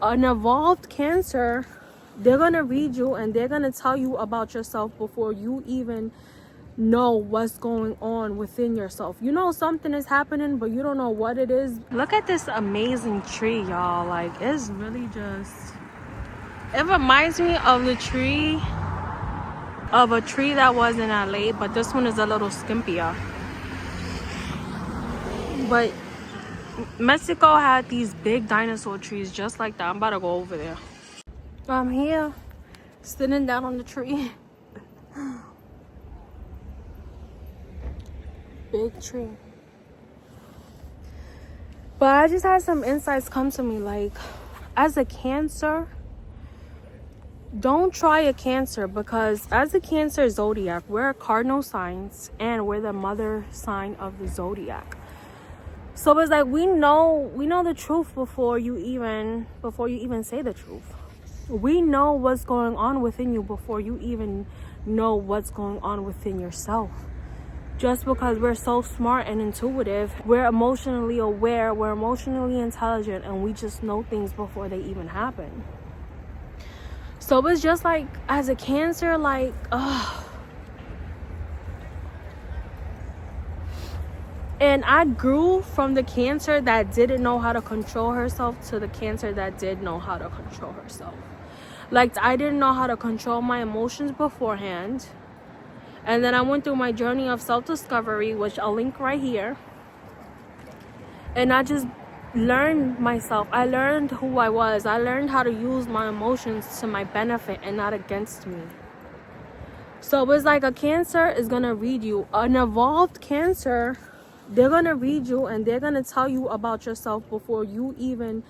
an evolved Cancer, they're going to read you and they're going to tell you about yourself before you even know what's going on within yourself. You know something is happening, but you don't know what it is. Look at this amazing tree, y'all. Like, it's really just, it reminds me of a tree that was in LA, but this one is a little skimpier. But Mexico had these big dinosaur trees just like that. I'm about to go over there. I'm here sitting down on the tree. Big tree. But I just had some insights come to me, like, as a Cancer, don't try a Cancer, because as a Cancer zodiac, we're cardinal signs and we're the mother sign of the zodiac. So it's like we know the truth before you even say the truth. We know what's going on within you before you even know what's going on within yourself. Just because we're so smart and intuitive, we're emotionally aware, we're emotionally intelligent, and we just know things before they even happen. So it's just like, as a Cancer, like, and I grew from the Cancer that didn't know how to control herself to the Cancer that did know how to control herself. Like, I didn't know how to control my emotions beforehand. And then I went through my journey of self-discovery, which I'll link right here. And I just learned myself. I learned who I was. I learned how to use my emotions to my benefit and not against me. So it's like a Cancer is going to read you. An evolved Cancer, they're going to read you and they're going to tell you about yourself before you even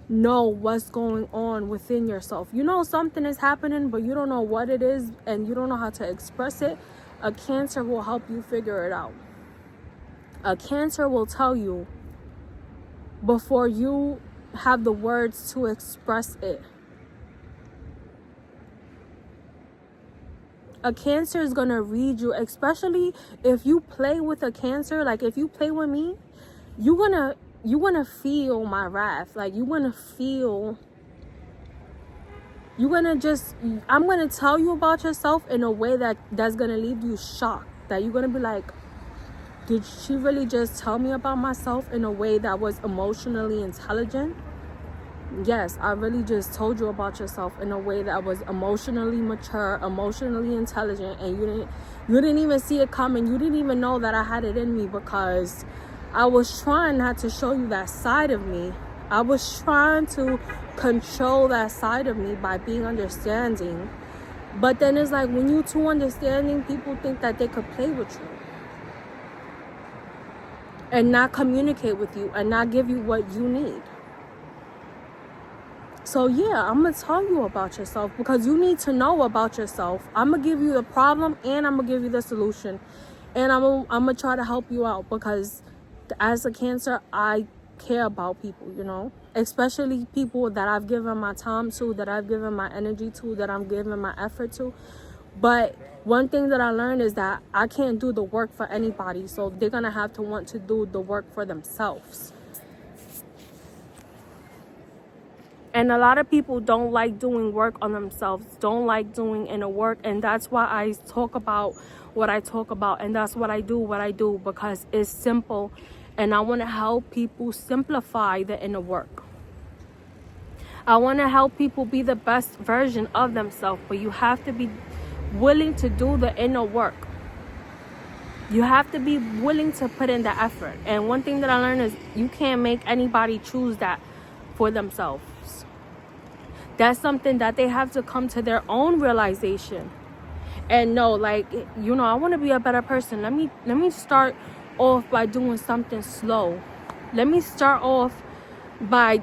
know what's going on within yourself. You know something is happening, but you don't know what it is and you don't know how to express it. A Cancer will help you figure it out. A Cancer will tell you before you have the words to express it. A Cancer is going to read you, especially if you play with a Cancer. Like, if you play with me, you're gonna feel my wrath. Like, I'm gonna tell you about yourself in a way that's gonna leave you shocked. That you're gonna be like, did she really just tell me about myself in a way that was emotionally intelligent? Yes, I really just told you about yourself in a way that was emotionally mature, emotionally intelligent, and you didn't even see it coming. You didn't even know that I had it in me, because I was trying not to show you that side of me. I was trying to control that side of me by being understanding. But then it's like, when you're too understanding, people think that they could play with you and not communicate with you and not give you what you need. So yeah, I'm going to tell you about yourself because you need to know about yourself. I'm going to give you the problem and I'm going to give you the solution. And I'm going to try to help you out, because as a Cancer, I care about people, you know, especially people that I've given my time to, that I've given my energy to, that I'm giving my effort to. But one thing that I learned is that I can't do the work for anybody, so they're gonna have to want to do the work for themselves. And a lot of people don't like doing work on themselves, don't like doing inner work, and that's why I talk about what I talk about, and that's what I do, because it's simple. And I want to help people simplify the inner work. I want to help people be the best version of themselves, but you have to be willing to do the inner work. You have to be willing to put in the effort. And one thing that I learned is you can't make anybody choose that for themselves. That's something that they have to come to their own realization and know, like, you know, I want to be a better person. Let me start off by doing something slow. Let me start off by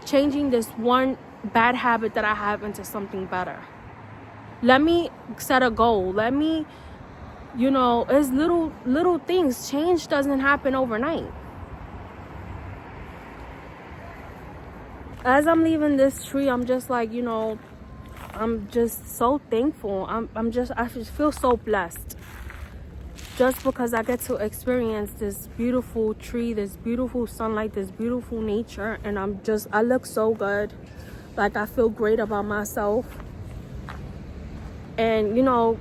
changing this one bad habit that I have into something better. Let me set a goal. Let me, you know, it's little things. Change doesn't happen overnight. As I'm leaving this tree, I'm just like, you know, I'm just so thankful. I just feel so blessed. just because I get to experience this beautiful tree, this beautiful sunlight, this beautiful nature, and I look so good. Like, I feel great about myself. And you know,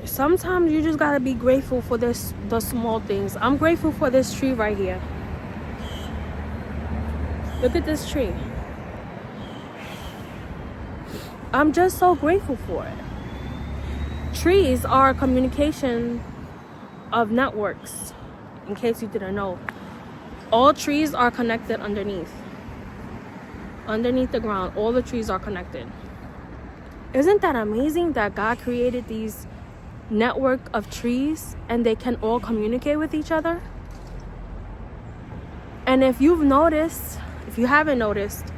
sometimes you just gotta be grateful for the small things. I'm grateful for this tree right here. Look at this tree. I'm just so grateful for it. Trees are a communication of networks, in case you didn't know. All trees are connected underneath the ground. All the trees are connected. Isn't that amazing that God created these network of trees and they can all communicate with each other? And if you haven't noticed,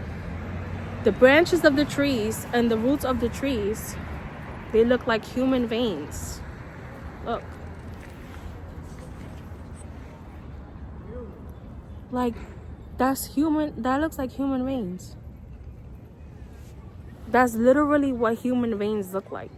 the branches of the trees and the roots of the trees, they look like human veins. Look. Like, that looks like human veins. That's literally what human veins look like.